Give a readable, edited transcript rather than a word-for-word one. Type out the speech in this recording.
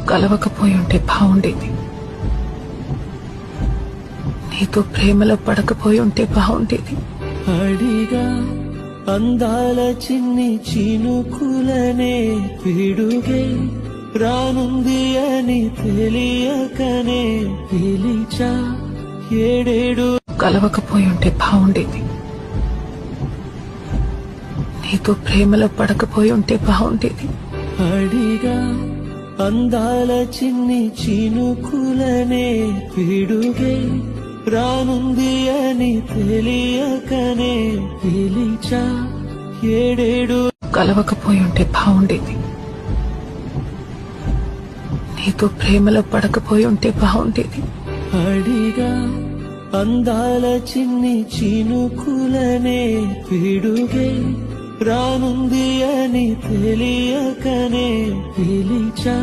కలవకపోయి ఉంటే బాగుండేది. నీతో ప్రేమలో పడకపోయి ఉంటే బాగుండేది. అడిగా అందాల చిన్ని చినుకులనే పిడుగే రానుంది అని తెలియకనే పిలిచా ఏడేడు. కలవకపోయి ఉంటే బాగుండేది. నీతో ప్రేమలో పడకపోయి ఉంటే బాగుండేది. అడిగా అందాల చిన్ని చినుకులనే పిడుగే రానుంది అని తెలియకనే పిలిచా ఏడేడు. కలవకపోయి ఉంటే బాగుండేది. నీతో ప్రేమలో పడకపోయి ఉంటే బాగుండేది. అడిగా అందాల చిన్ని చినుకులనే పిడుగే రానుంది అని తెలియకనే పిలిచా